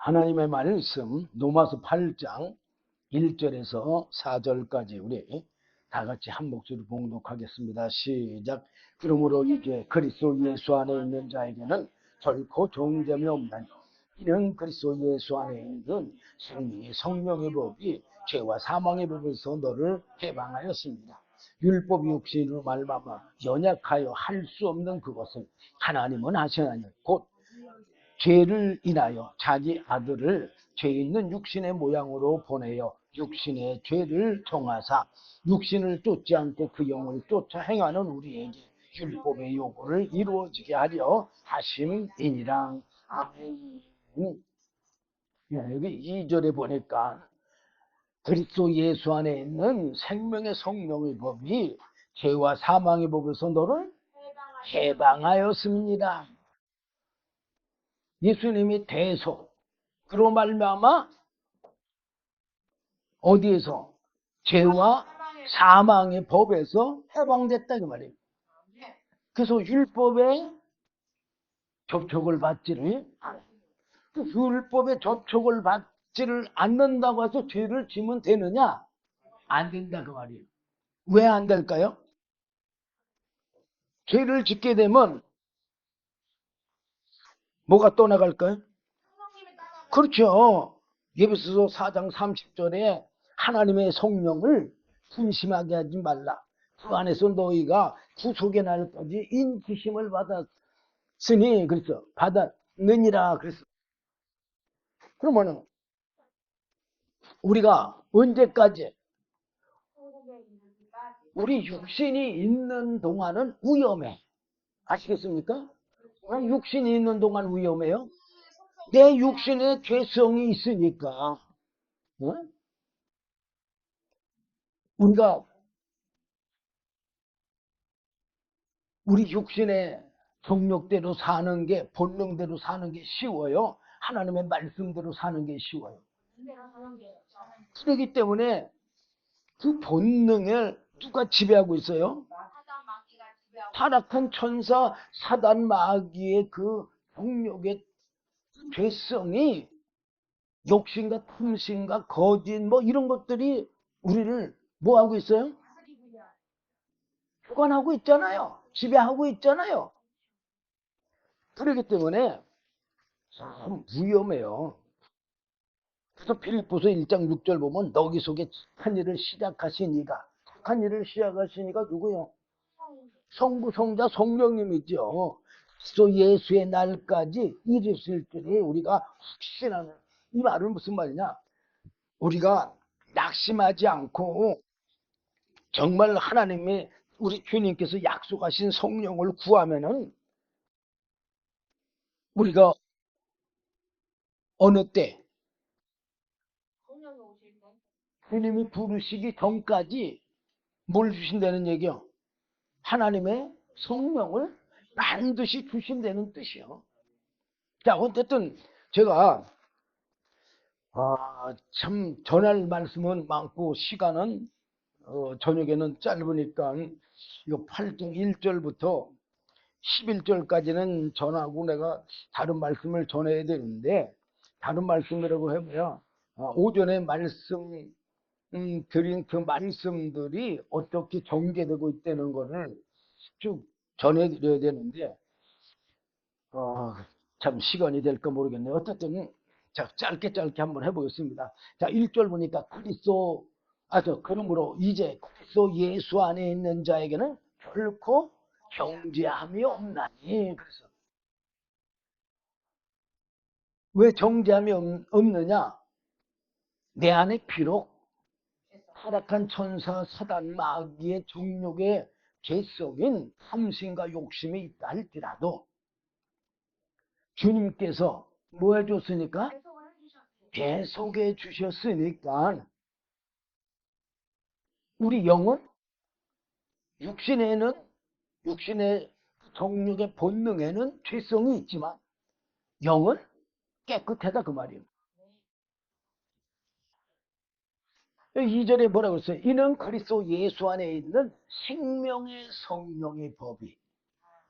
하나님의 말씀 로마서 8장 1절에서 4절까지 우리 다 같이 한 목소리 봉독하겠습니다. 시작. 그러므로 이제 그리스도 예수 안에 있는 자에게는 결코 정죄함이 없나니 이는 그리스도 예수 안에 있는 생명의 성령의 법이 죄와 사망의 법에서 너를 해방하였습니다. 율법이 육신으로 말미암아 연약하여 할 수 없는 그것을 하나님은 하시나니 곧 죄를 인하여 자기 아들을 죄 있는 육신의 모양으로 보내어 육신의 죄를 정하사 육신을 쫓지 않고 그 영을 쫓아 행하는 우리에게 율법의 요구를 이루어지게 하려 하심이니라. 아멘. 여기 2절에 보니까 그리스도 예수 안에 있는 생명의 성령의 법이 죄와 사망의 법에서 너를 해방하였습니다. 예수님이 대속으로 말미암아 어디에서? 죄와 사망의 법에서 해방됐다 그 말이에요. 그래서 율법에 접촉을 받지를 않아요. 율법에 접촉을 받지를 않는다고 해서 죄를 지면 되느냐? 안 된다 그 말이에요. 왜 안 될까요? 죄를 짓게 되면 뭐가 떠나갈까요? 그렇죠. 예배소서 4장 30절에 하나님의 성령을 분심하게 하지 말라. 그 안에서 너희가 구속의 날까지 인치심을 받았으니 그래서 받았느니라 그랬어. 그러면은 우리가 언제까지 우리 육신이 있는 동안은 위험해. 아시겠습니까? 육신이 있는 동안 위험해요. 내 육신에 죄성이 있으니까 우리가 우리 육신의 정욕대로 사는 게 본능대로 사는 게 쉬워요. 하나님의 말씀대로 사는 게 쉬워요. 그렇기 때문에 그 본능을 누가 지배하고 있어요? 타락한 천사 사단 마귀의 그 정욕의 죄성이 욕심과 탐심과 거짓 뭐 이런 것들이 우리를 뭐 하고 있어요? 주관하고 있잖아요. 지배하고 있잖아요. 그렇기 때문에 참 위험해요. 그래서 빌립보서 1장 6절 보면 너희 속에 착한 일을 시작하시니가 착한 일을 시작하시니가 누구요? 성부, 성자, 성령님이죠. 그래서 예수의 날까지 이르실 줄이 우리가 확신하는 이 말은 무슨 말이냐? 우리가 낙심하지 않고 정말 하나님의 우리 주님께서 약속하신 성령을 구하면은 우리가 어느 때 주님이 부르시기 전까지 뭘 주신다는 얘기요? 하나님의 성령을 반드시 주신다는 뜻이요. 자, 어쨌든 제가 참 전할 말씀은 많고 시간은 저녁에는 짧으니까 이거 8장 1절부터 11절까지는 전하고 내가 다른 말씀을 전해야 되는데 다른 말씀이라고 해봐야 오전에 말씀 드린 그 말씀들이 어떻게 전개되고 있다는 거를 쭉 전해드려야 되는데 참 시간이 될까 모르겠네요. 어쨌든 자, 짧게 한번 해보겠습니다. 자, 1절 보니까 그러므로 이제 그리스도 예수 안에 있는 자에게는 결코 정죄함이 없나니. 그래서 왜 정죄함이 없느냐? 내 안에 비록 타락한 천사 사단 마귀의 정욕의 죄성인 탐심과 욕심이 있다 할지라도 주님께서 뭐 해줬으니까? 대속해 주셨으니까 우리 영은 육신의 정욕의 본능에는 죄성이 있지만 영은 깨끗하다 그 말이에요. 2절에 뭐라고 했어요? 이는 그리스도 예수 안에 있는 생명의 성령의 법이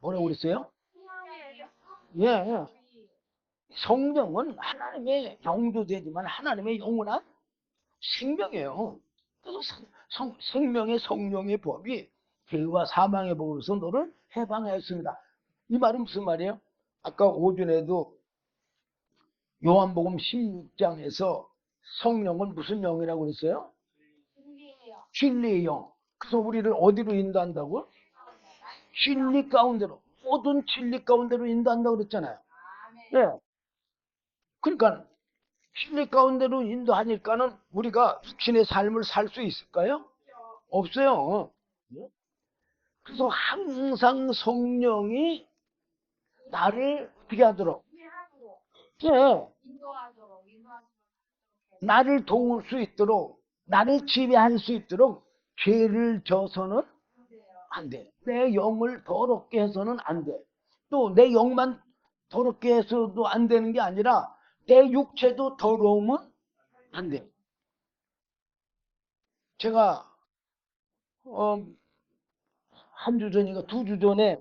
뭐라고 그랬어요? 예. 성령은 하나님의 영도 되지만 하나님의 영원한 생명이에요. 그래서 생명의 성령의 법이 죄와 사망의 법으로서 너를 해방하였습니다. 이 말은 무슨 말이에요? 아까 오전에도 요한복음 16장에서 성령은 무슨 영이라고 그랬어요? 진리의 영. 그래서 우리를 어디로 인도한다고? 진리 가운데로. 모든 진리 가운데로 인도한다고 그랬잖아요. 네. 그러니까 진리 가운데로 인도하니까는 우리가 육신의 삶을 살 수 있을까요? 없어요. 그래서 항상 성령이 나를 어떻게 하도록, 예, 나를 도울 수 있도록, 나를 지배할 수 있도록 죄를 져서는 안 돼. 내 영을 더럽게 해서는 안 돼. 또 내 영만 더럽게 해서도 안 되는 게 아니라 내 육체도 더러우면 안 돼. 제가 한 주 전인가 2주 전에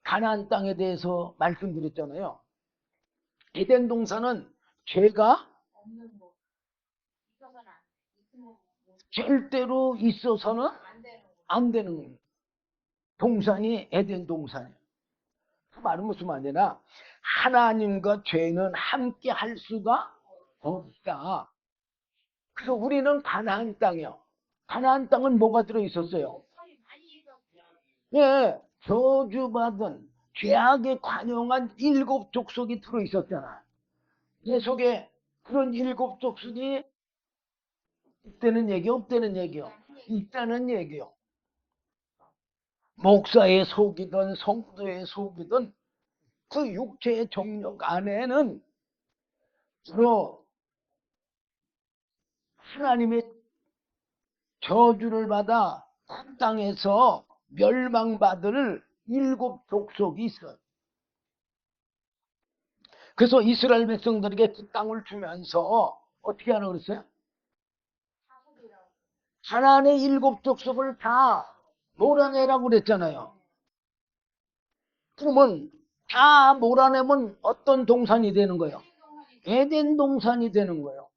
가나안 땅에 대해서 말씀드렸잖아요. 에덴 동산은 죄가 절대로 있어서는 안 되는 동산이 에덴 동산이에요. 그 말은 무슨 말이냐? 하나님과 죄는 함께 할 수가 없다. 그래서 우리는 가나안 땅이요. 가나안 땅은 뭐가 들어 있었어요? 예, 저주받은 죄악에 관용한 7 족속이 들어 있었잖아. 내 속에 그런 7 족속이 있다는 얘기, 없다는 얘기요. 있다는 얘기요. 목사의 속이든 성도의 속이든 그 육체의 정력 안에는 주로 하나님의 저주를 받아 그 땅에서 멸망받을 7 족속이 있어요. 그래서 이스라엘 백성들에게 그 땅을 주면서 어떻게 하라고 그랬어요? 하나님의 7 족속을 다 몰아내라고 그랬잖아요. 그러면 다 몰아내면 어떤 동산이 되는 거예요? 에덴 동산이 되는 거예요.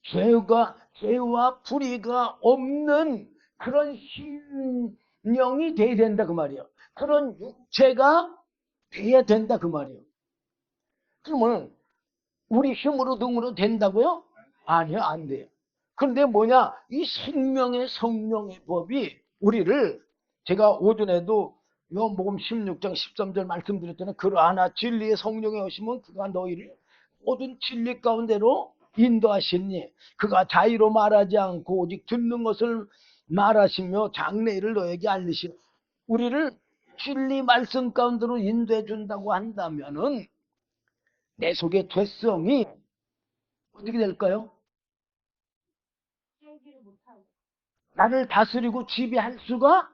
죄와 불의가 없는 그런 신령이 돼야 된다 그 말이에요. 그런 육체가 돼야 된다 그 말이에요. 그러면 우리 힘으로 등으로 된다고요? 아니요, 안 돼요. 그런데 뭐냐? 이 생명의 성령의 법이 우리를, 제가 오전에도 요한복음 16장 13절 말씀드렸잖아요. 그러하나 진리의 성령이 오시면 그가 너희를 모든 진리 가운데로 인도하시니 그가 자의로 말하지 않고 오직 듣는 것을 말하시며 장래일을 너에게 알리시니, 우리를 진리 말씀 가운데로 인도해 준다고 한다면은 내 속의 죄성이 어떻게 될까요? 나를 다스리고 지배할 수가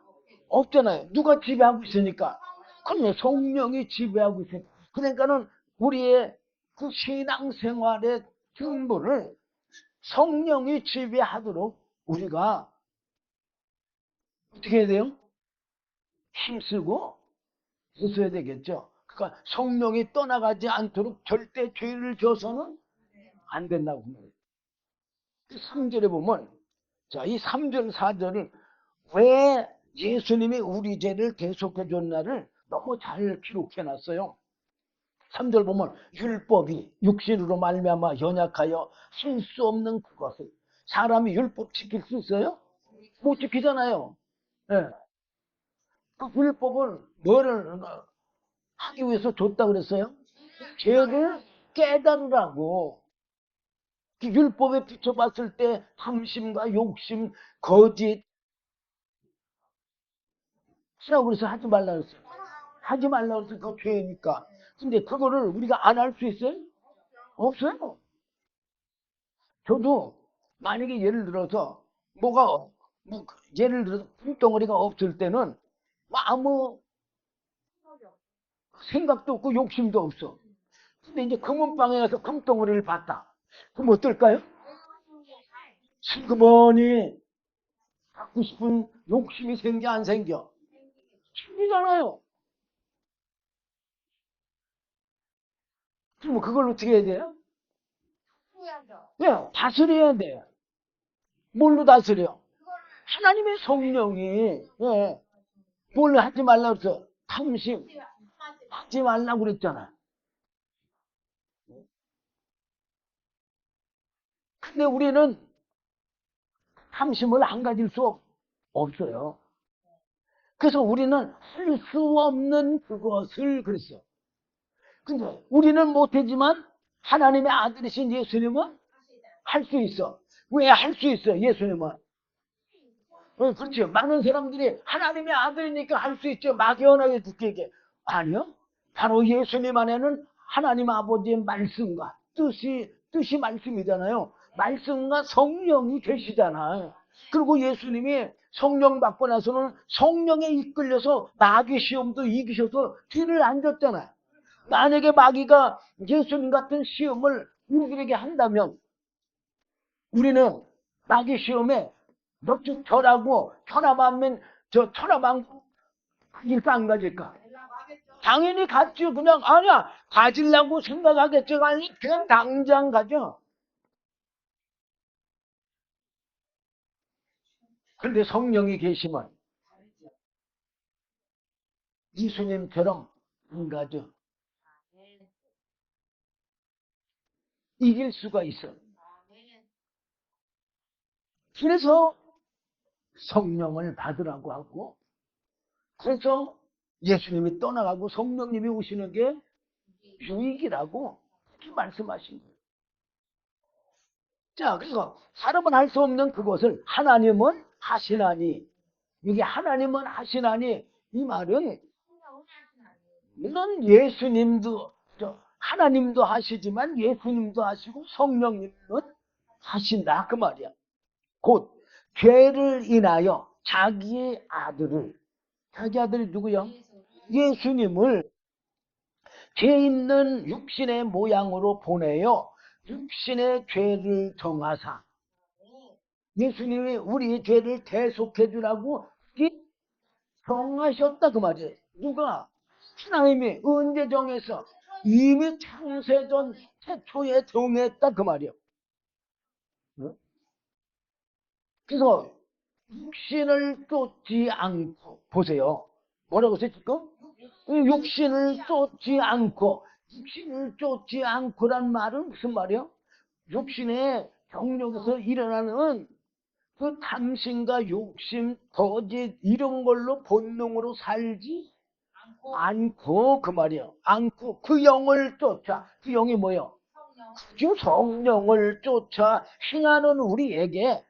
없잖아요. 누가 지배하고 있으니까. 그럼요, 성령이 지배하고 있으니까. 그러니까는 우리의 그 신앙생활의 전부를 성령이 지배하도록 우리가 어떻게 해야 돼요? 힘쓰고 있어야 되겠죠. 그러니까 성령이 떠나가지 않도록 절대 죄를 져서는 안 된다고 말해요. 3절에 보면, 자, 이 3절, 4절을 왜 예수님이 우리 죄를 대속해 줬나를 너무 잘 기록해 놨어요. 3절 보면 율법이 육신으로 말미암아 연약하여 할 수 없는 그것을, 사람이 율법 지킬 수 있어요? 못 지키잖아요. 예. 그 율법을 뭐를 하기 위해서 줬다 그랬어요? 죄를 깨달으라고. 그 율법에 비춰봤을 때 탐심과 욕심, 거짓, 하라고 그래서 하지 말라 그랬어요. 하지 말라 그래서 그거 죄니까. 근데 그거를 우리가 안 할 수 있어요? 없어요. 저도 만약에 예를 들어서 뭐 예를 들어서 쇳덩어리가 없을 때는 아무 생각도 없고 욕심도 없어. 근데 이제 금은방에 가서 금덩어리를 봤다. 그럼 어떨까요? 슬그머니 갖고 싶은 욕심이 생겨 안 생겨? 생기잖아요. 그럼 그걸 어떻게 해야 돼요? 예, 다스려야 돼요. 뭘로 다스려? 하나님의 성령이, 예, 뭘 하지 말라고 그랬어? 탐심 하지 말라고 그랬잖아. 근데 우리는 탐심을 안 가질 수 없어요. 그래서 우리는 할 수 없는 그것을 그랬어. 근데 우리는 못하지만 하나님의 아들이신 예수님은 할 수 있어. 왜 할 수 있어, 예수님은? 그렇죠. 많은 사람들이 하나님의 아들이니까 할 수 있죠. 막연하게 듣게 얘기해. 아니요. 바로 예수님 안에는 하나님 아버지의 말씀과 뜻이 말씀이잖아요. 말씀과 성령이 계시잖아요. 그리고 예수님이 성령 받고 나서는 성령에 이끌려서 마귀 시험도 이기셔서 뒤를 앉았잖아요. 만약에 마귀가 예수님 같은 시험을 우리에게 한다면 우리는 마귀 시험에 넉죽 절하고 천하만면 저 천하만 가질까 안 가질까? 당연히 갔죠. 그냥 아니야 가질라고 생각하겠죠. 아니 그냥 당장 가죠. 근데 성령이 계시면 예수님처럼 안 가죠. 이길 수가 있어. 그래서 성령을 받으라고 하고 그래서 예수님이 떠나가고 성령님이 오시는 게 유익이라고 그렇게 말씀하신 거예요. 자, 그래서 사람은 할 수 없는 그것을 하나님은 하시나니 이게 하나님은 하시나니 이 말은 물론 예수님도 하나님도 하시지만 예수님도 하시고 성령님은 하신다 그 말이야. 곧 죄를 인하여 자기 아들이 누구요? 예수님을 죄 있는 육신의 모양으로 보내요. 육신의 죄를 정하사 예수님이 우리 죄를 대속해 주라고 정하셨다 그 말이에요. 누가? 하나님이 언제 정해서? 이미 창세전 태초에 정했다 그 말이에요. 그래서 육신을 쫓지 않고 보세요. 뭐라고 했어요 지금? 육신을 쫓지 않고란 말은 무슨 말이에요? 육신의 경력에서 일어나는 그 탐심과 욕심, 거짓 이런 걸로 본능으로 살지 않고 그 말이에요. 않고 그 영을 쫓아. 그 영이 뭐예요? 그 성령을 쫓아 행하는 우리에게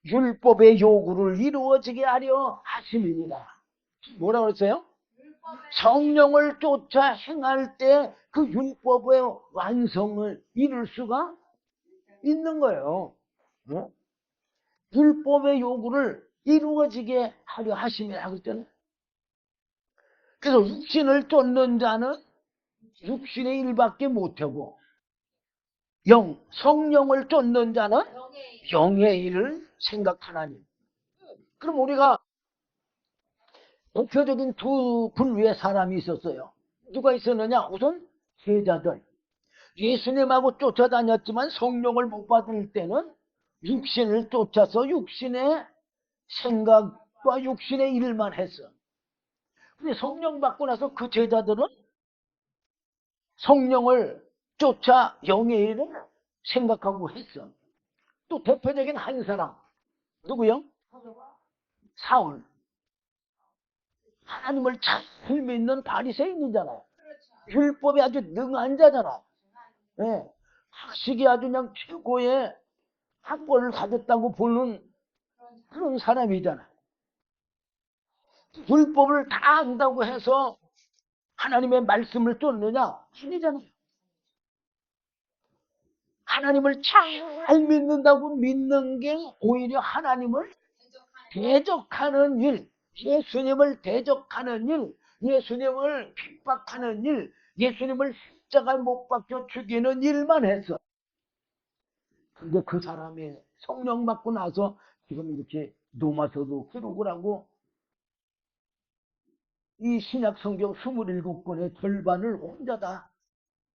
율법의 요구를 이루어지게 하려 하심이니라. 뭐라고 그랬어요? 성령을 쫓아 행할 때 그 율법의 완성을 이룰 수가 있는 거예요. 어? 율법의 요구를 이루어지게 하려 하심이라 그랬잖아요. 그래서 육신을 쫓는 자는 육신의 일밖에 못하고 성령을 쫓는 자는 영의 일을 생각하나니. 그럼 우리가 대표적인 두 분류의 사람이 있었어요. 누가 있었느냐? 우선 제자들. 예수님하고 쫓아다녔지만 성령을 못 받을 때는 육신을 쫓아서 육신의 생각과 육신의 일만 했어. 근데 성령 받고 나서 그 제자들은 성령을 쫓아 영의 일을 생각하고 했어. 또 대표적인 한 사람 누구요? 사울. 하나님을 잘 믿는 바리새인이잖아요. 율법에 아주 능한 자잖아. 예. 학식이 아주 그냥 최고의 학벌을 가졌다고 보는 그런 사람이잖아. 율법을 다 안다고 해서 하나님의 말씀을 쫓느냐? 아니잖아요. 하나님을 잘 믿는다고 믿는 게 오히려 하나님을 대적하는 일, 예수님을 대적하는 일, 예수님을 핍박하는 일, 예수님을 십자가에 못 박혀 죽이는 일만 했어. 근데 그 사람이 성령 받고 나서 지금 이렇게 로마서도 기록을 하고 이 신약 성경 27권의 절반을 혼자 다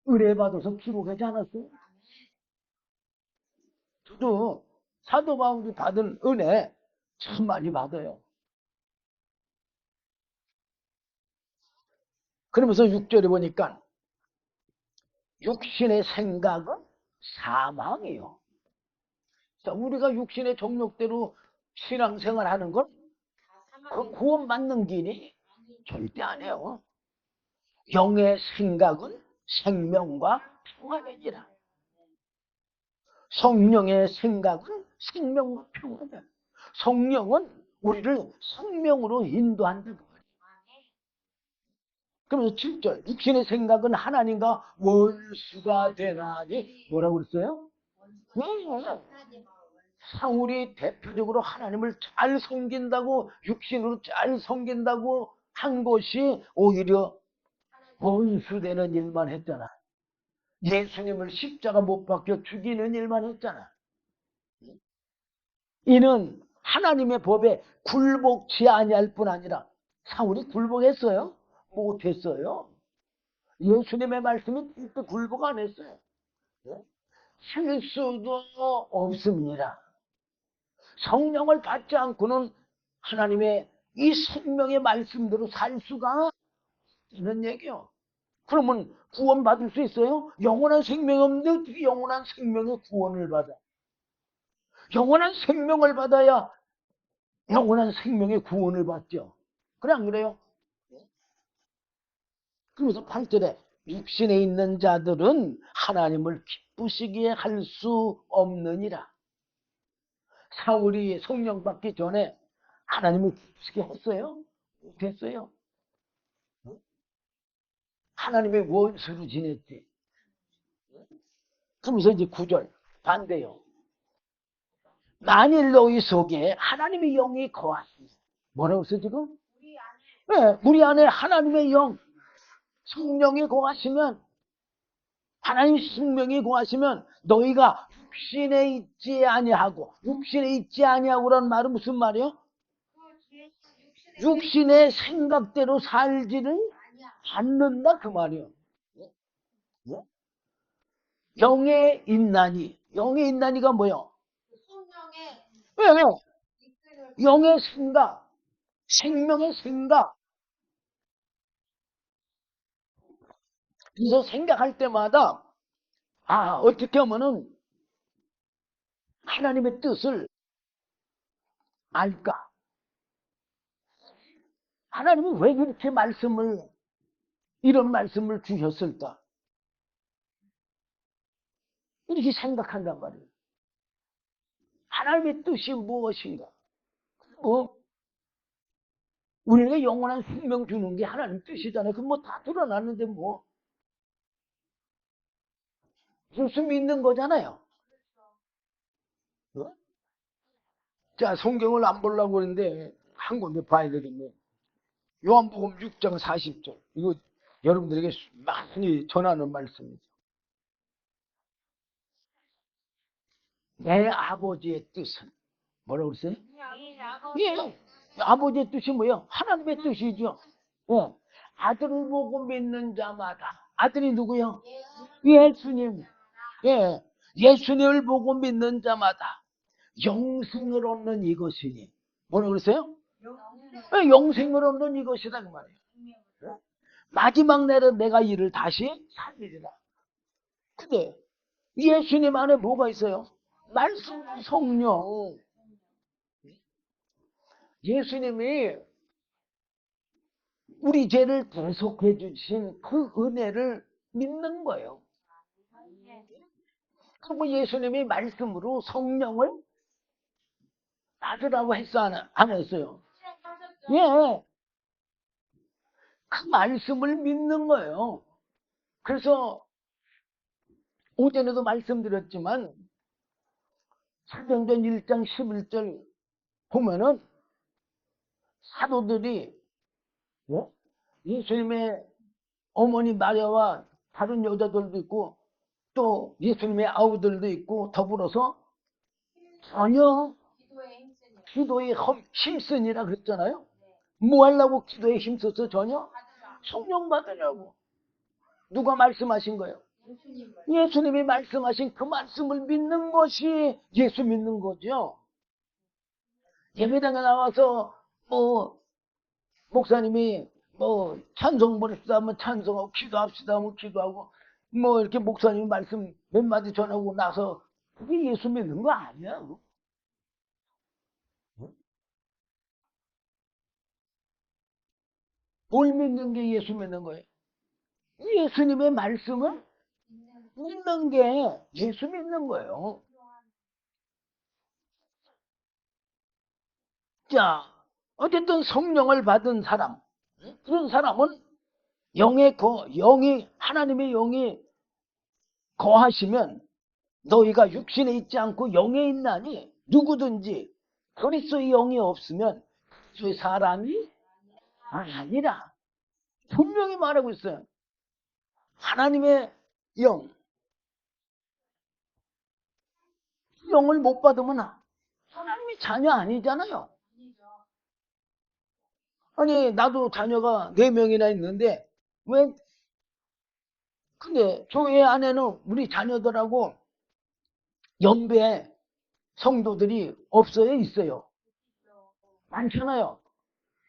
은혜 받아서 기록하지 않았어요? 저도 사도 바울이 받은 은혜 참 많이 받아요. 그러면서 6절에 보니까 육신의 생각은 사망이요. 자, 우리가 육신의 정욕대로 신앙생활 하는 건 그 구원받는 길이 절대 아니에요. 영의 생각은 생명과 평안이니라. 성령의 생각은 생명과 평안이야. 성령은 우리를 생명으로 인도한다. 그러면서 7절 육신의 생각은 하나님과 원수가 되나니 뭐라고 그랬어요? 사울이 대표적으로 하나님을 잘 섬긴다고 육신으로 잘 섬긴다고 한 것이 오히려 원수되는 일만 했잖아. 예수님을 십자가 못 박혀 죽이는 일만 했잖아. 이는 하나님의 법에 굴복치 아니할 뿐 아니라 사울이 굴복했어요? 못했어요. 예수님의 말씀이 굴복 안 했어요. 할 수도 없습니다. 성령을 받지 않고는 하나님의 이 생명의 말씀대로 살 수가 있는 얘기요. 그러면 구원받을 수 있어요? 영원한 생명이 없는데 어떻게 영원한 생명의 구원을 받아? 영원한 생명을 받아야 영원한 생명의 구원을 받죠. 그래 안 그래요? 그래서 8절에 육신에 있는 자들은 하나님을 기쁘시게 할 수 없느니라. 사울이 성령 받기 전에 하나님을 기쁘시게 했어요? 못했어요. 하나님의 원수로 지냈지. 그러면서 이제 9절 반대요. 만일 너희 속에 하나님의 영이 거하시니 뭐라고 써 지금? 네, 우리 안에 하나님의 영 성령이 거하시면 하나님 생명이 거하시면 너희가 육신에 있지 아니하고 육신에 있지 아니하고라는 말은 무슨 말이요? 육신의 생각대로 살지를 않는다 그 말이요. 영에 있나니 영에 있나니가 뭐요? 왜? 영의 생각 생명의 생각. 그래서 생각할 때마다 어떻게 하면은 하나님의 뜻을 알까? 하나님은 왜 이렇게 이런 말씀을 주셨을까? 이렇게 생각한단 말이에요. 하나님의 뜻이 무엇인가? 뭐, 우리가 영원한 생명 주는 게 하나님 뜻이잖아요. 그럼 뭐 다 드러났는데 뭐. 예수 믿는 거잖아요. 어? 자, 성경을 안 보려고 그러는데 한 군데 봐야 되겠네. 요한복음 6장 40절. 이거 여러분들에게 많이 전하는 말씀이죠. 내 아버지의 뜻은 뭐라고 그랬어요? 예. 아버지의 뜻이 뭐예요? 하나님의 뜻이죠. 예. 아들을 보고 믿는 자마다. 아들이 누구요? 예수님. 예. 예수님을 보고 믿는 자마다 영생을 얻는 이것이니. 뭐라고 그랬어요? 예, 영생을 얻는 이것이다 그 말이에요. 예? 마지막 날에 내가 이를 다시 살리리라. 근데 예수님 안에 뭐가 있어요? 말씀 성령. 예수님이 우리 죄를 대속해 주신 그 은혜를 믿는 거예요. 그리고 예수님이 말씀으로 성령을 받으라고 했어 안 했어요? 예, 그 말씀을 믿는 거예요. 그래서 오전에도 말씀드렸지만 사도행전 1장 11절 보면은 사도들이 예수님의 어머니 마리아와 다른 여자들도 있고 또 예수님의 아우들도 있고 더불어서 전혀 기도에 힘쓰니라 그랬잖아요. 뭐 하려고 기도에 힘썼어 전혀? 성령 받으려고. 누가 말씀하신 거예요? 예수님이 말씀하신 그 말씀을 믿는 것이 예수 믿는 거죠. 예배당에 나와서 뭐 목사님이 뭐 찬송 보냅시다 하면 찬송하고 기도합시다 하면 기도하고 뭐 이렇게 목사님이 말씀 몇 마디 전하고 나서 그게 예수 믿는 거 아니야. 뭘 믿는 게 예수 믿는 거예요? 예수님의 말씀을 믿는 게 예수 믿는 거예요. 자, 어쨌든 성령을 받은 사람, 그런 사람은 영이, 하나님의 영이 거하시면 너희가 육신에 있지 않고 영에 있나니 누구든지 그리스도의 영이 없으면 그리스도의 사람이 아니라. 분명히 말하고 있어요. 하나님의 영을 못 받으면 하나님이 자녀 아니잖아요. 아니 나도 자녀가 4명이나 있는데 왜 근데 교회 안에는 우리 자녀들하고 연배 성도들이 없어요? 있어요? 많잖아요.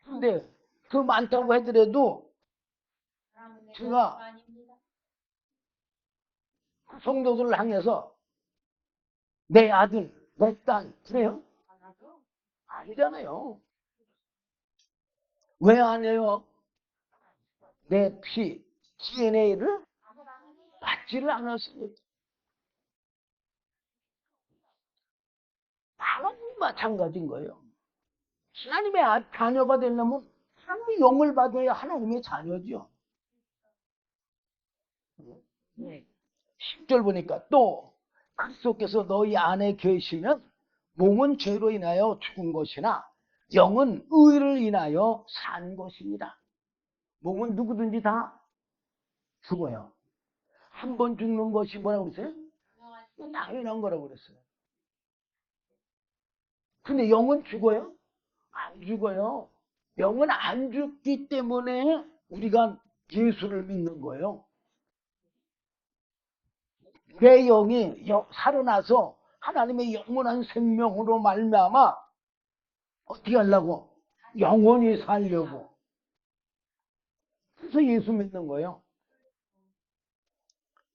근데 그 많다고 하더라도 제가 성도들을 향해서 내 아들, 내 딸 그래요? 아니잖아요. 왜 안 해요? 내 피, DNA를 받지를 않았어요. 바로 마찬가지인 거예요. 하나님의 자녀가 되려면 하나님의 영을 받아야 하나님의 자녀죠. 10절 보니까 또 그리스도께서 너희 안에 계시면 몸은 죄로 인하여 죽은 것이나 영은 의를 인하여 산 것입니다. 몸은 누구든지 다 죽어요. 한 번 죽는 것이 뭐라고 그랬어요? 당연한 거라고 그랬어요. 근데 영은 죽어요? 안 죽어요. 영은 안 죽기 때문에 우리가 예수를 믿는 거예요. 내 영이 살아나서 하나님의 영원한 생명으로 말미암아 어떻게 하려고? 영원히 살려고. 그래서 예수 믿는 거예요.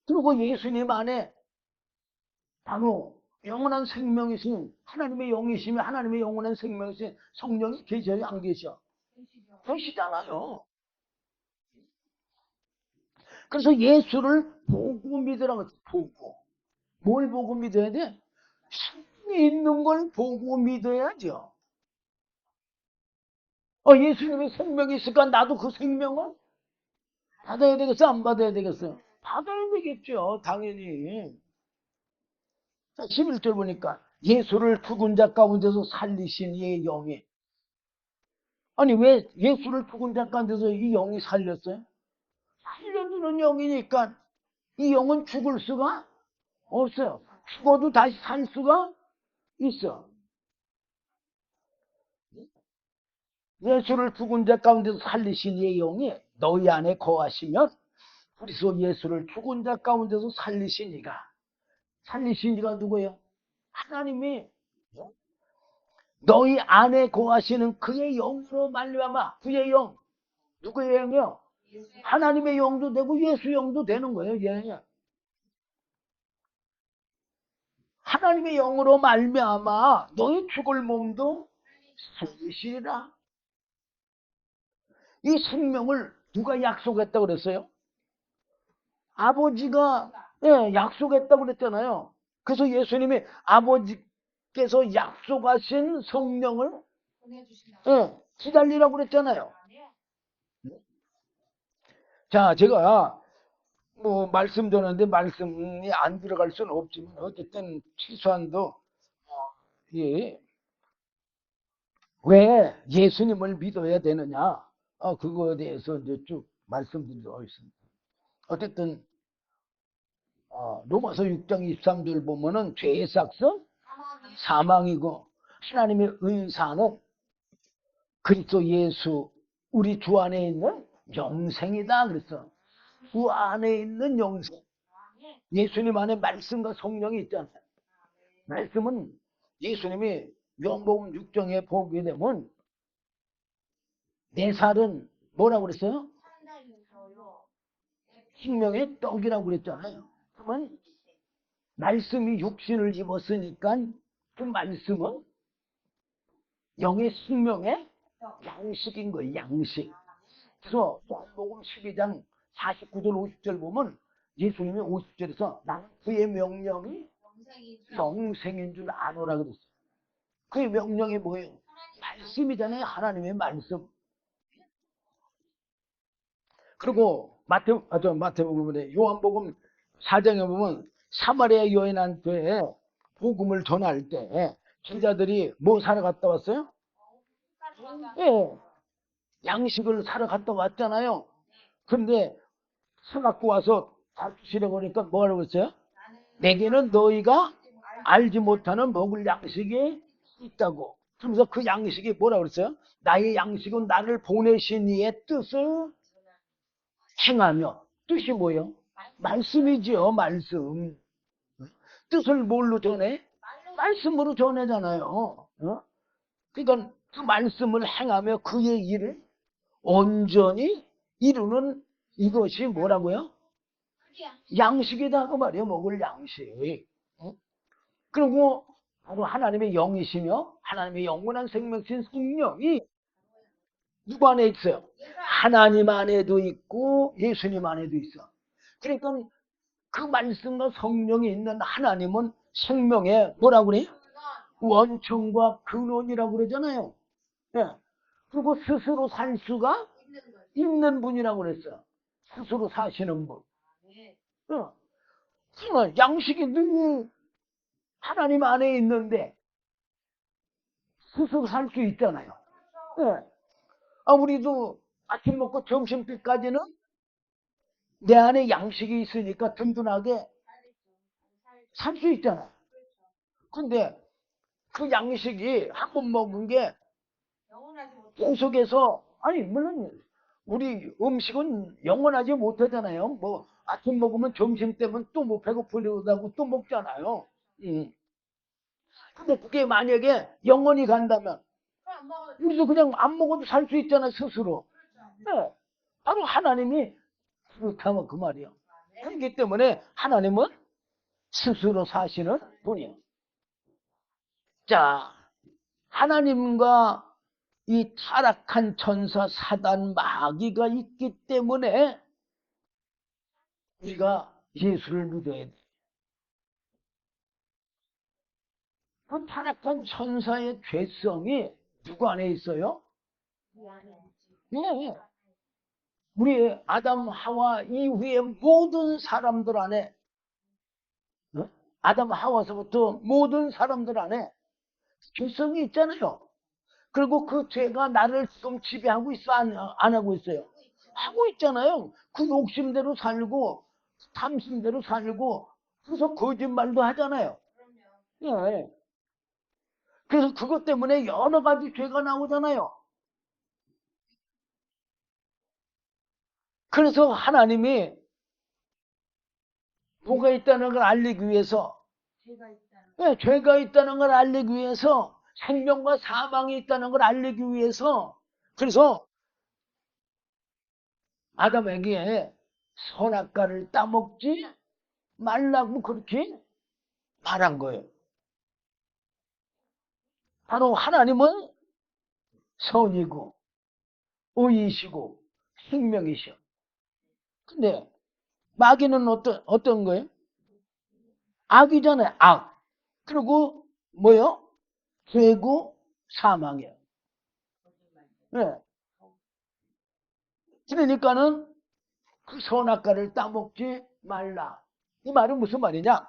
그리고 예수님 안에 바로 영원한 생명이신 하나님의 영이시며 하나님의 영원한 생명이신 성령이 계셔요? 안 계셔? 계시잖아요. 그래서 예수를 보고 믿으라고 했어요. 보고. 뭘 보고 믿어야 돼? 생명이 있는 걸 보고 믿어야죠. 예수님의 생명이 있으니까 나도 그 생명을 받아야 되겠어? 안 받아야 되겠어요? 받아야 되겠죠. 당연히. 11절 보니까 예수를 죽은 자 가운데서 살리신 이 영이. 아니 왜 예수를 죽은 자 가운데서 이 영이 살렸어요? 살려주는 영이니까 이 영은 죽을 수가 없어요. 죽어도 다시 살 수가 있어. 예수를 죽은 자 가운데서 살리신 이 영이 너희 안에 거하시면 그리스도 예수를 죽은 자 가운데서 살리신 이가 누구예요? 하나님이 너희 안에 거하시는 그의 영으로 말미암아. 그의 영 누구의 영이요? 하나님의 영도 되고 예수 영도 되는 거예요. 예. 하나님의 영으로 말미암아 너희 죽을 몸도 살리시리라. 이 생명을 누가 약속했다고 그랬어요? 아버지가 약속했다고 그랬잖아요. 그래서 예수님이 아버지께서 약속하신 성령을 기다리라고 그랬잖아요. 자, 제가 뭐 말씀 전하는데 말씀이 안 들어갈 수는 없지만 어쨌든 최소한도 예, 왜 예수님을 믿어야 되느냐 그거에 대해서 이제 쭉 말씀드리도록 하겠습니다. 어쨌든 로마서 6장 23절 보면은 죄의 삭은 사망이고 하나님의 은사는 그리스도 예수 우리 주 안에 있는 영생이다. 그래서 주 안에 있는 영생. 예수님 안에 말씀과 성령이 있잖아요. 말씀은 예수님이 요한복음 6장에 보게 되면 내 살은 뭐라고 그랬어요? 생명의 떡이라고 그랬잖아요. 그러면 말씀이 육신을 입었으니까 그 말씀은 영의 생명의 양식인 거예요. 양식. 그래서 요한복음 12장 49절 50절 보면 예수님이 50절에서 나는 그의 명령이 영생인 줄 아노라 그랬어요. 그의 명령이 뭐예요? 말씀이잖아요. 하나님의 말씀. 그리고 마태복음에 요한복음 4장에 보면 사마리아 여인한테 복음을 전할 때 제자들이 뭐 사러 갔다 왔어요? 예, 양식을 사러 갔다 왔잖아요. 근데 사갖고 와서 다 주시려고 하니까 뭐라고 했어요? 내게는 너희가 알지 못하는 먹을 양식이 있다고. 그러면서 그 양식이 뭐라고 그랬어요? 나의 양식은 나를 보내신 이의 뜻을 행하며. 뜻이 뭐예요? 말씀이지요. 말씀. 뜻을 뭘로 전해? 말씀으로 전하잖아요. 그러니까 그 말씀을 행하며 그의 일을 온전히 이루는 이것이 뭐라고요? 양식이다 그 말이에요. 먹을 양식. 그리고 바로 하나님의 영이시며 하나님의 영원한 생명신 성령이 누구 안에 있어요? 하나님 안에도 있고 예수님 안에도 있어. 그러니까 그 말씀과 성령이 있는 하나님은 생명의 뭐라고 그래요? 원천과 근원이라고 그러잖아요. 예. 그리고 스스로 살 수가 있는 분이라고 그랬어요. 스스로 사시는 분. 그러면 양식이 늘 하나님 안에 있는데 스스로 살 수 있잖아요. 예. 우리도 아침 먹고 점심 때까지는 내 안에 양식이 있으니까 든든하게 살 수 있잖아요. 근데 그 양식이 한 번 먹은 게 계속해서 아니 물론 우리 음식은 영원하지 못하잖아요. 뭐 아침 먹으면 점심 때면 또 뭐 배고프려고 또 먹잖아요. 근데 그게 만약에 영원히 간다면 우리도 그냥 안 먹어도 살 수 있잖아 스스로. 네. 바로 하나님이 그렇다면 그 말이에요. 그렇기 때문에 하나님은 스스로 사시는 분이에요. 자, 하나님과 이 타락한 천사 사단 마귀가 있기 때문에 우리가 예수를 믿어야 돼. 그 타락한 천사의 죄성이 누구 안에 있어요? 예. 우리 아담 하와 이후에 모든 사람들 안에 아담 하와서부터 모든 사람들 안에 죄성이 있잖아요. 그리고 그 죄가 나를 지금 지배하고 있어 안 하고 있어요? 하고 있잖아요. 그 욕심대로 살고 탐심대로 살고 그래서 거짓말도 하잖아요. 예. 그래서 그것 때문에 여러 가지 죄가 나오잖아요. 그래서 하나님이 뭐가 있다는 걸 알리기 위해서 죄가 있다는 걸 알리기 위해서 생명과 사망이 있다는 걸 알리기 위해서 그래서 아담에게 선악과를 따먹지 말라고 그렇게 말한 거예요. 바로 하나님은 선이고 의이시고 생명이셔. 근데 마귀는 어떤 거예요? 악이잖아요. 악. 그리고 뭐요? 죄고 사망이에요. 네. 그러니까는 그 선악과를 따먹지 말라. 이 말은 무슨 말이냐?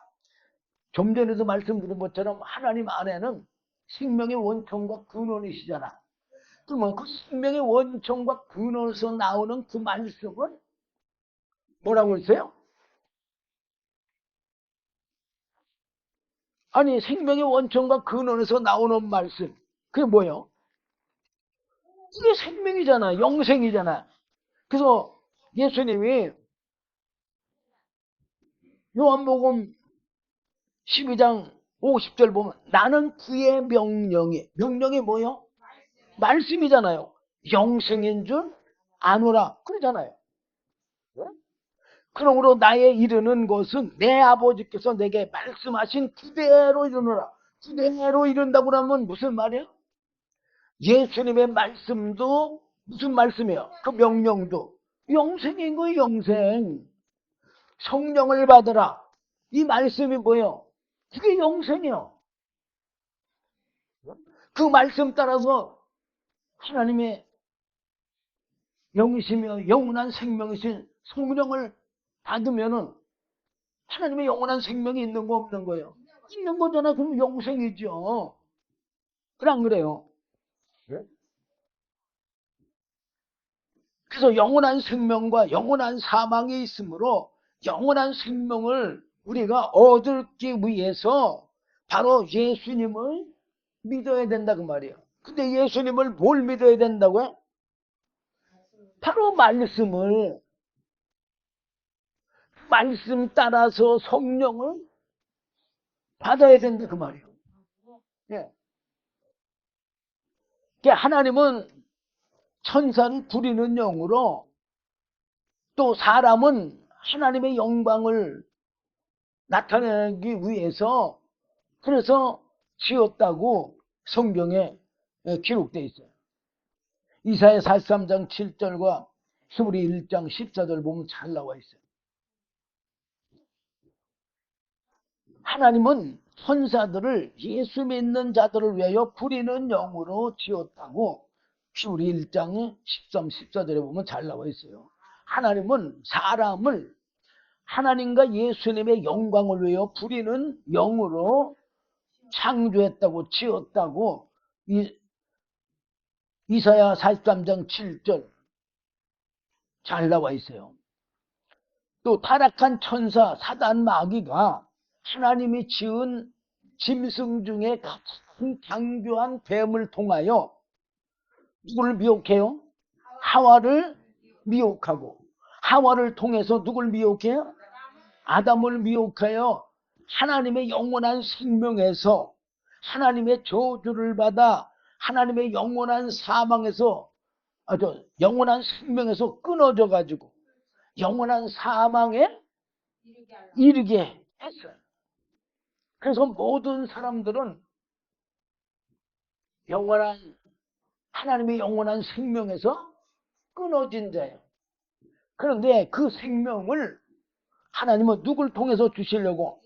좀 전에도 말씀드린 것처럼 하나님 안에는 생명의 원천과 근원이시잖아. 그러면 그 생명의 원천과 근원에서 나오는 그 말씀은 뭐라고 했어요? 아니 생명의 원천과 근원에서 나오는 말씀 그게 뭐예요? 이게 생명이잖아. 영생이잖아. 그래서 예수님이 요한복음 12장 50절 보면 나는 그의 명령이 뭐요? 말씀이잖아요. 영생인 줄 아노라 그러잖아요. 그러므로 나의 이르는 것은 내 아버지께서 내게 말씀하신 그대로 이르노라. 그대로 이른다고 하면 무슨 말이에요? 예수님의 말씀도 무슨 말씀이에요? 그 명령도 영생인 거예요. 영생. 성령을 받으라. 이 말씀이 뭐예요? 그게 영생이요. 그 말씀 따라서 하나님의 영이시며 영원한 생명이신 성령을 받으면은 하나님의 영원한 생명이 있는 거 없는 거예요? 있는 거잖아. 그럼 영생이죠. 그래 안 그래요? 그래서 영원한 생명과 영원한 사망이 있으므로 영원한 생명을 우리가 얻기 위해서 바로 예수님을 믿어야 된다 그 말이에요. 근데 예수님을 뭘 믿어야 된다고요? 바로 말씀 따라서 성령을 받아야 된다 그 말이에요. 예. 그러니까 하나님은 천사를 부리는 영으로 또 사람은 하나님의 영광을 나타내기 위해서 그래서 지었다고 성경에 기록되어 있어요. 이사야 43장 7절과 히브리 1장 14절 보면 잘 나와 있어요. 하나님은 천사들을 예수 믿는 자들을 위하여 부리는 영으로 지었다고 히브리 1장 13, 14절에 보면 잘 나와 있어요. 하나님은 사람을 하나님과 예수님의 영광을 위하여 부리는 영으로 창조했다고 지었다고 이사야 43장 7절 잘 나와 있어요. 또 타락한 천사 사단 마귀가 하나님이 지은 짐승 중에 가장 강교한 뱀을 통하여 누구를 미혹해요? 하와를 미혹하고 하와를 통해서 누굴 미혹해요? 아담을 미혹하여 하나님의 영원한 생명에서 하나님의 저주를 받아 하나님의 영원한 사망에서 영원한 생명에서 끊어져 가지고 영원한 사망에 이르게 했어요. 그래서 모든 사람들은 하나님의 영원한 생명에서 끊어진 자예요. 그런데 그 생명을 하나님은 누굴 통해서 주시려고?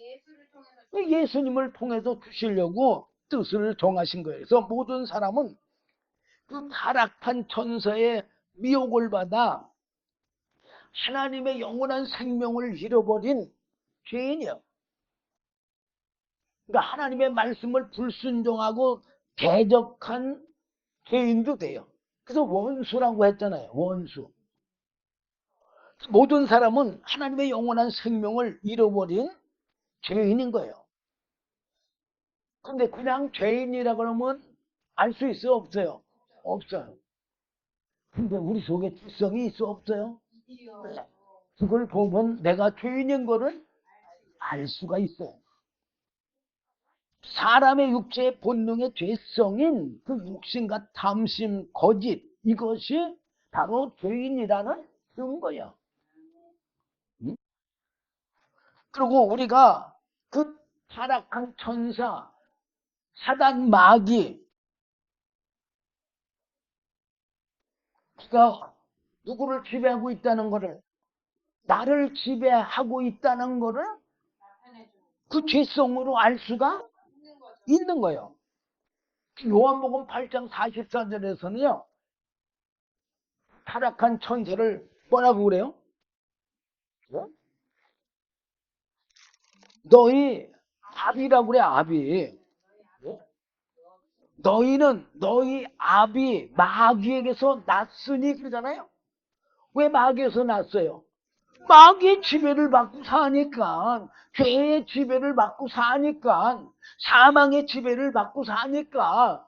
예수님을 통해서 주시려고 뜻을 정하신 거예요. 그래서 모든 사람은 그 타락한 천사의 미혹을 받아 하나님의 영원한 생명을 잃어버린 죄인이요. 그러니까 하나님의 말씀을 불순종하고 대적한 죄인도 돼요. 그래서 원수라고 했잖아요. 원수. 모든 사람은 하나님의 영원한 생명을 잃어버린 죄인인 거예요. 근데 그냥 죄인이라 그러면 알 수 있어요? 없어요? 없어요. 근데 우리 속에 죄성이 있어? 없어요? 그걸 보면 내가 죄인인 거를 알 수가 있어요. 사람의 육체의 본능의 죄성인 그 욕심과 탐심, 거짓 이것이 바로 죄인이라는 증거예요. 그리고 우리가 그 타락한 천사, 사단 마귀 그가 누구를 지배하고 있다는 것을 나를 지배하고 있다는 것을 그 죄성으로 알 수가 있는 거예요. 요한복음 8장 44절에서는요. 타락한 천사를 뭐라고 그래요? 너희 아비라고 그래. 아비. 너희는 너희 아비 마귀에게서 났으니 그러잖아요. 왜 마귀에서 났어요? 마귀의 지배를 받고 사니까, 죄의 지배를 받고 사니까, 사망의 지배를 받고 사니까,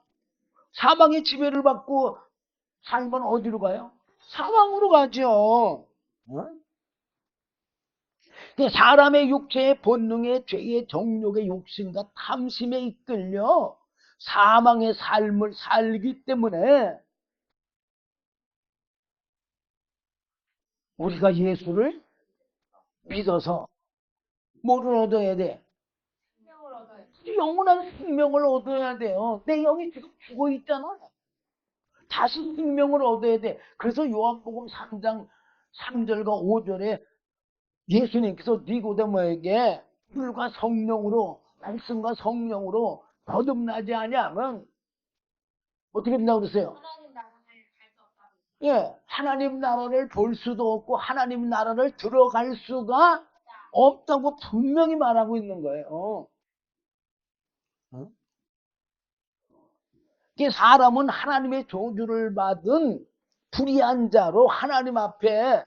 사망의 지배를 받고 살면 어디로 가요? 사망으로 가죠. 사람의 육체의 본능의 죄의 정욕의 욕심과 탐심에 이끌려 사망의 삶을 살기 때문에 우리가 예수를 믿어서 뭐를 얻어야 돼? 영원한 생명을 얻어야 돼요. 내 영이 지금 죽어 있잖아. 다시 생명을 얻어야 돼. 그래서 요한복음 3장 3절과 5절에 예수님께서 니고데모에게 물과 성령으로 말씀과 성령으로 거듭나지 아니하면 어떻게 된다고 그랬어요? 예, 하나님 나라를 볼 수도 없고 하나님 나라를 들어갈 수가 없다고 분명히 말하고 있는 거예요. 어? 사람은 하나님의 저주를 받은 불의한 자로 하나님 앞에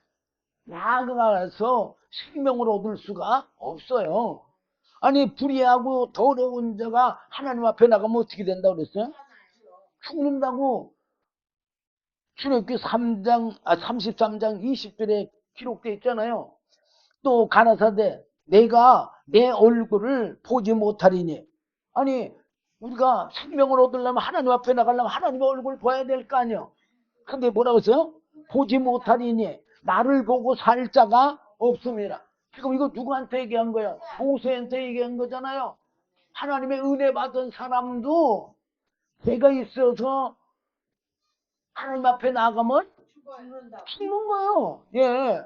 나아가서 생명을 얻을 수가 없어요. 아니 불의하고 더러운 자가 하나님 앞에 나가면 어떻게 된다고 그랬어요? 죽는다고. 출애굽기 33장 20절에 기록되어 있잖아요. 또 가라사대 내가 내 얼굴을 보지 못하리니. 아니 우리가 생명을 얻으려면 하나님 앞에 나가려면 하나님의 얼굴을 봐야 될 거 아니에요. 근데 뭐라고 했어요? 보지 못하리니 나를 보고 살 자가 없습니다. 지금 이거 누구한테 얘기한 거야? 모세한테 얘기한 거잖아요. 하나님의 은혜 받은 사람도 죄가 있어서 하나님 앞에 나가면 죽는 거예요. 예.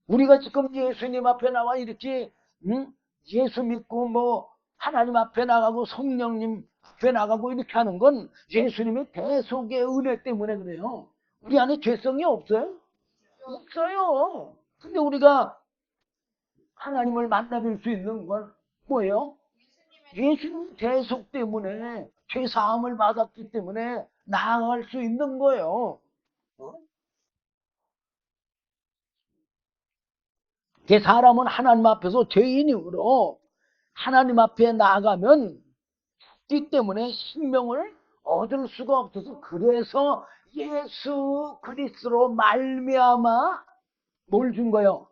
우리가 지금 예수님 앞에 나와 이렇게 예수 믿고 뭐 하나님 앞에 나가고 성령님 앞에 나가고 이렇게 하는 건 예수님의 대속의 은혜 때문에 그래요. 우리 안에 죄성이 없어요? 없어요. 근데 우리가 하나님을 만나뵐 수 있는 건 뭐예요? 예수님 대속 때문에 죄 사함을 받았기 때문에 나아갈 수 있는 거예요. 어? 사람은 하나님 앞에서 죄인이므로 하나님 앞에 나아가면 죽기 때문에 생명을 얻을 수가 없어서 그래서 예수 그리스도로 말미암아 뭘 준 거예요?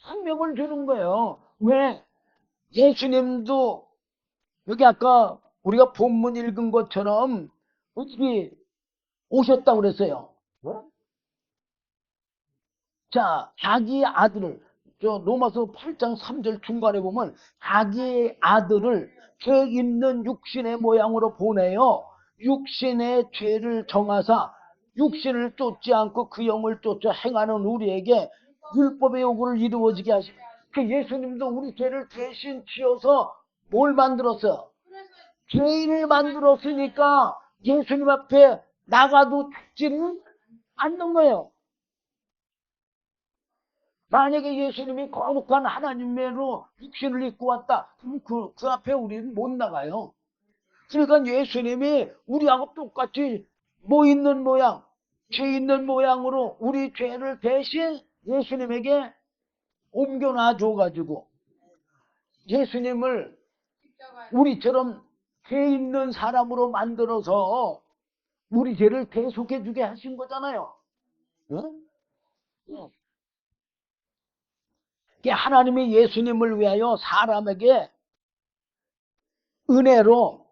생명을 주는 거예요. 왜? 예수님도 여기 아까 우리가 본문 읽은 것처럼 어떻게 오셨다고 그랬어요? 어? 자, 자기 아들을 저 로마서 8장 3절 중간에 보면 자기의 아들을 죄 있는 육신의 모양으로 보내요. 육신의 죄를 정하사 육신을 쫓지 않고 그 영을 쫓아 행하는 우리에게 율법의 요구를 이루어지게 하시고 그 예수님도 우리 죄를 대신 지어서 뭘 만들었어요? 죄인을 만들었으니까 예수님 앞에 나가도 죽지는 않는 거예요. 만약에 예수님이 거룩한 하나님으로 육신을 입고 왔다. 그럼 그 앞에 우리는 못 나가요. 그러니까 예수님이 우리하고 똑같이 뭐 있는 모양, 죄 있는 모양으로 우리 죄를 대신 예수님에게 옮겨놔 줘가지고 예수님을 우리처럼 죄 있는 사람으로 만들어서 우리 죄를 대속해 주게 하신 거잖아요. 응? 하나님이 예수님을 위하여 사람에게 은혜로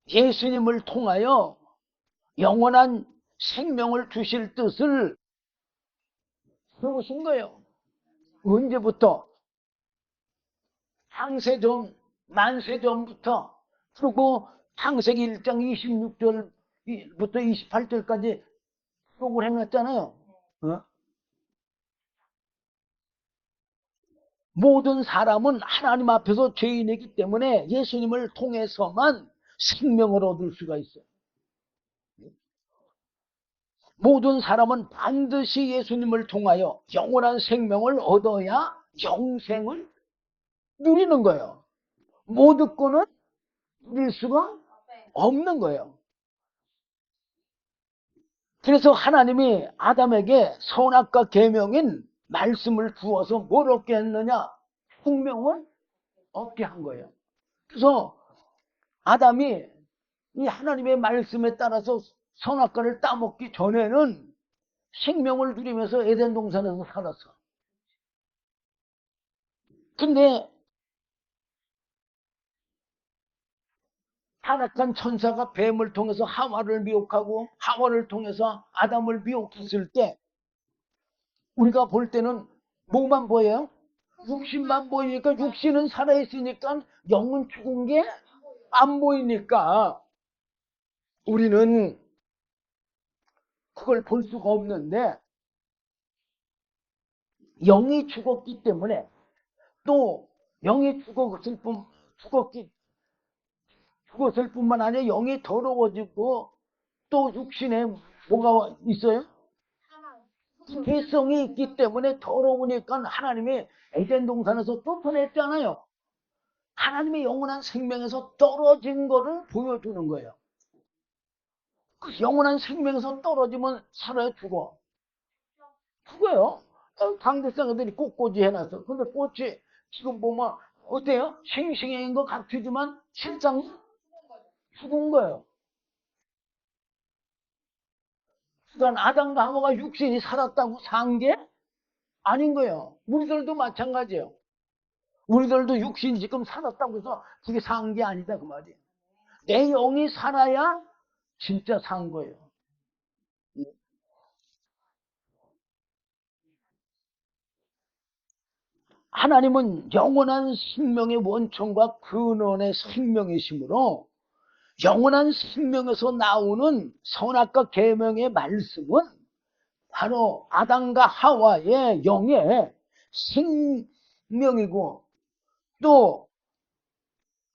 예수님을 통하여 영원한 생명을 주실 뜻을 세우신 거예요. 언제부터? 창세전, 만세전부터. 그리고 창세기 1장 26절부터 28절까지 기록을 해놨잖아요. 어? 모든 사람은 하나님 앞에서 죄인이기 때문에 예수님을 통해서만 생명을 얻을 수가 있어요. 모든 사람은 반드시 예수님을 통하여 영원한 생명을 얻어야 영생을 누리는 거예요. 못 듣고는 누릴 수가 없는 거예요. 그래서 하나님이 아담에게 선악과 계명인 말씀을 주어서 뭘 얻게 했느냐? 생명을 얻게 한 거예요. 그래서 아담이 이 하나님의 말씀에 따라서 선악과를 따먹기 전에는 생명을 누리면서 에덴 동산에서 살았어. 근데 타락한 천사가 뱀을 통해서 하와를 미혹하고 하와를 통해서 아담을 미혹했을 때 우리가 볼 때는 뭐만 보여요? 육신만 보이니까, 육신은 살아있으니까 영은 죽은 게 안 보이니까 우리는 그걸 볼 수가 없는데, 영이 죽었기 때문에, 또 영이 죽었을 뿐만 아니라 영이 더러워지고 또 육신에 뭐가 있어요? 개성이 있기 때문에 더러우니까 하나님이 에덴 동산에서 쫓아냈잖아요. 하나님의 영원한 생명에서 떨어진 거를 보여주는 거예요. 그 영원한 생명에서 떨어지면 살아요, 죽어? 죽어요. 당대상들이 꽃꽂이 해놨어. 근데 꽃이 지금 보면 어때요? 싱싱한 것 같지만 실상 죽은 거예요. 그러니까 아담과 하와가 육신이 살았다고 산 게 아닌 거예요. 우리들도 마찬가지예요. 우리들도 육신이 지금 살았다고 해서 그게 산 게 아니다 그 말이에요. 내 영이 살아야 진짜 산 거예요. 하나님은 영원한 생명의 원천과 근원의 생명이시므로 영원한 생명에서 나오는 선악과 계명의 말씀은 바로 아담과 하와의 영의 생명이고, 또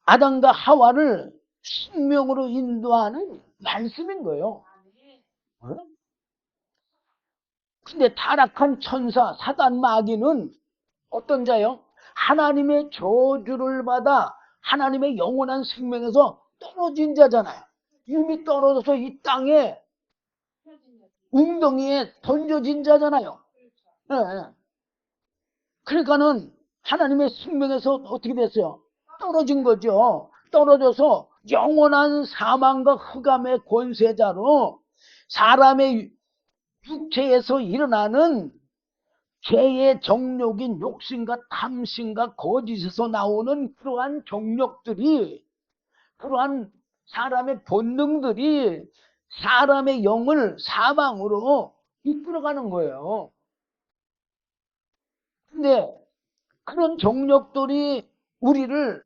아담과 하와를 생명으로 인도하는 말씀인 거예요. 어? 근데 타락한 천사 사단 마귀는 어떤 자요? 하나님의 저주를 받아 하나님의 영원한 생명에서 떨어진 자잖아요. 이미 떨어져서 이 땅에 웅덩이에 던져진 자잖아요. 네. 그러니까는 하나님의 생명에서 어떻게 됐어요? 떨어진 거죠. 떨어져서 영원한 사망과 흑암의 권세자로 사람의 육체에서 일어나는 죄의 정욕인 욕심과 탐심과 거짓에서 나오는 그러한 정욕들이, 그러한 사람의 본능들이 사람의 영을 사망으로 이끌어가는 거예요. 근데 그런 정욕들이 우리를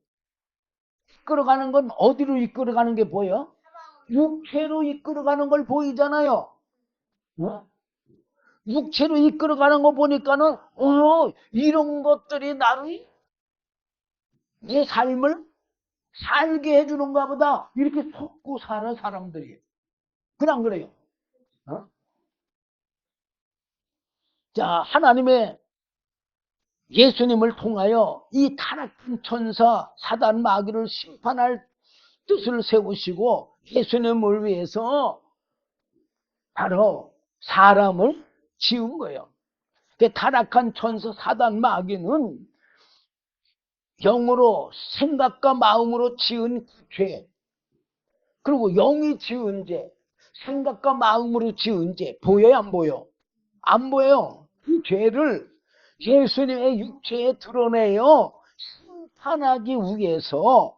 이끌어가는 건 어디로 이끌어가는 게 보여? 육체로 이끌어가는 걸 보이잖아요. 어? 육체로 이끌어가는 거 보니까는 이런 것들이 나를, 내 삶을 살게 해주는가 보다 이렇게 속고 사는 사람들이. 그냥 그래요. 어? 자, 하나님의 예수님을 통하여 이 타락한 천사 사단 마귀를 심판할 뜻을 세우시고 예수님을 위해서 바로 사람을 지은 거예요. 그 타락한 천사 사단 마귀는 영으로 생각과 마음으로 지은 죄, 그리고 영이 지은 죄, 생각과 마음으로 지은 죄 보여요, 안 보여? 안 보여요. 그 죄를 예수님의 육체에 드러내어 심판하기 위해서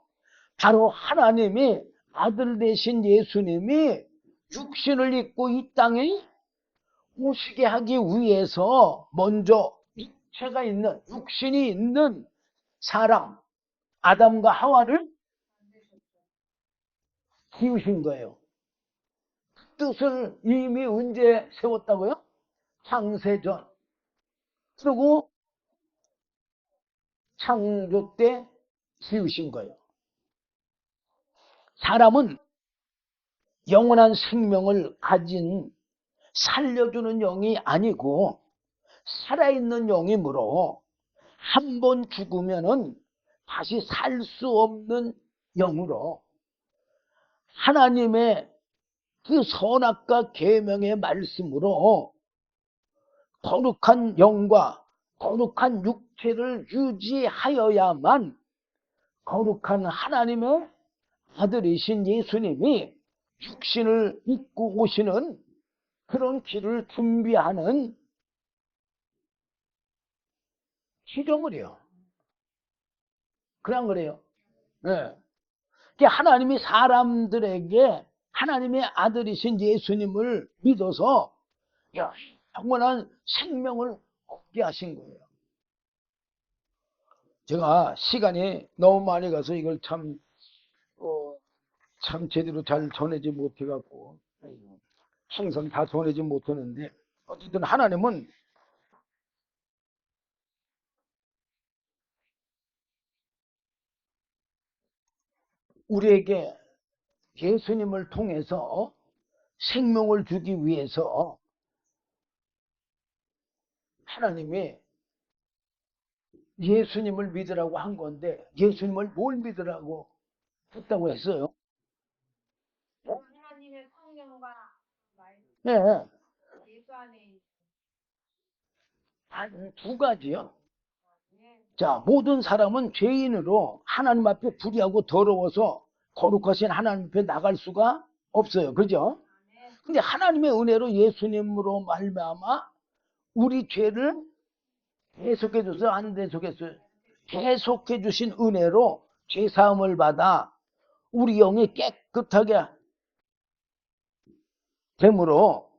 바로 하나님이 아들 되신 예수님이 육신을 입고 이 땅에 오시게 하기 위해서 먼저 육체가 있는, 육신이 있는 사람 아담과 하와를 키우신 거예요. 그 뜻을 이미 언제 세웠다고요? 창세전. 그리고 창조 때 키우신 거예요. 사람은 영원한 생명을 가진 살려주는 영이 아니고 살아있는 영이므로 한 번 죽으면은 다시 살 수 없는 영으로 하나님의 그 선악과 계명의 말씀으로 거룩한 영과 거룩한 육체를 유지하여야만 거룩한 하나님의 아들이신 예수님이 육신을 입고 오시는 그런 길을 준비하는 기도물이요. 그냥 그래요. 예. 하나님이 사람들에게 하나님의 아들이신 예수님을 믿어서 영원한 생명을 얻게 하신 거예요. 제가 시간이 너무 많이 가서 이걸 참 제대로 잘 전하지 못해갖고 항상 다 전하지 못하는데 어쨌든 하나님은 우리에게 예수님을 통해서 생명을 주기 위해서 하나님이 예수님을 믿으라고 한 건데 예수님을 뭘 믿으라고 했다고 했어요? 하나님의 성령과 네. 예수 안에 한 두 가지요. 있는 자, 모든 사람은 죄인으로 하나님 앞에 불의하고 더러워서 거룩하신 하나님 앞에 나갈 수가 없어요. 그죠? 근데 하나님의 은혜로 예수님으로 말미암아 우리 죄를 계속해 줬어요? 안 계속했어요? 계속해 주신 은혜로 죄 사함을 받아 우리 영이 깨끗하게 되므로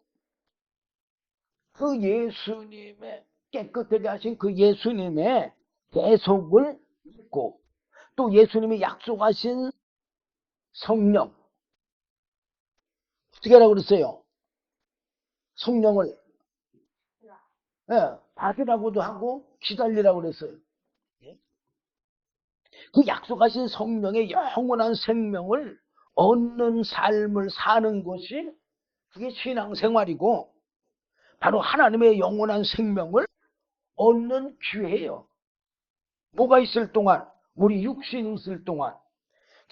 그 예수님의 깨끗하게 하신 그 예수님의 계속을 믿고 또 예수님이 약속하신 성령 어떻게 하라고 그랬어요? 성령을 받으라고도 하고 기다리라고 그랬어요. 그 약속하신 성령의 영원한 생명을 얻는 삶을 사는 것이 그게 신앙생활이고 바로 하나님의 영원한 생명을 얻는 기회예요. 뭐가 있을 동안 우리 육신이 있을 동안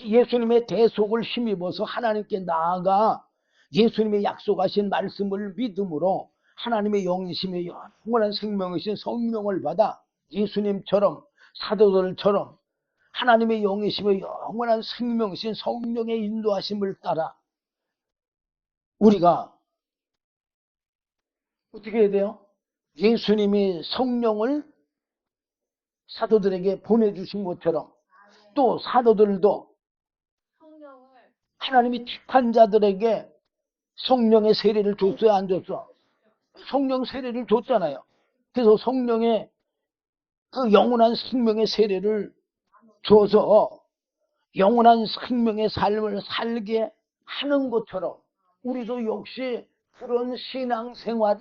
예수님의 대속을 힘입어서 하나님께 나아가 예수님의 약속하신 말씀을 믿음으로 하나님의 영이심의 영원한 생명이신 성령을 받아 예수님처럼 사도들처럼 하나님의 영이심의 영원한 생명이신 성령의 인도하심을 따라 우리가 어떻게 해야 돼요? 예수님이 성령을 사도들에게 보내주신 것처럼 또 사도들도 하나님이 택한 자들에게 성령의 세례를 줬어요, 안 줬어? 성령 세례를 줬잖아요. 그래서 성령의 그 영원한 생명의 세례를 줘서 영원한 생명의 삶을 살게 하는 것처럼 우리도 역시 그런 신앙생활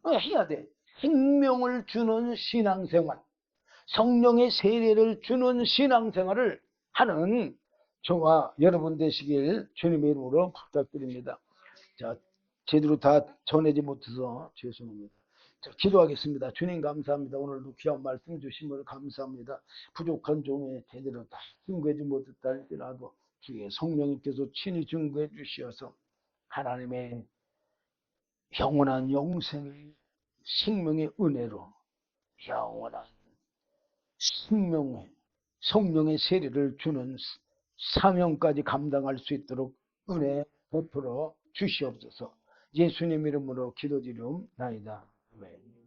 해야 돼. 생명을 주는 신앙생활, 성령의 세례를 주는 신앙생활을 하는 저와 여러분 되시길 주님의 이름으로 부탁드립니다. 자, 제대로 다 전하지 못해서 죄송합니다. 자, 기도하겠습니다. 주님 감사합니다. 오늘도 귀한 말씀 주심을 감사합니다. 부족한 종에 제대로 다 증거하지 못했다 할지라도 주의 성령님께서 친히 증거해 주시어서 하나님의 영원한 영생의 생명의 은혜로 영원한 생명의 성령의 세례를 주는 사명까지 감당할 수 있도록 은혜 베풀어 주시옵소서. 예수님 이름으로 기도드리옵나이다. 아멘.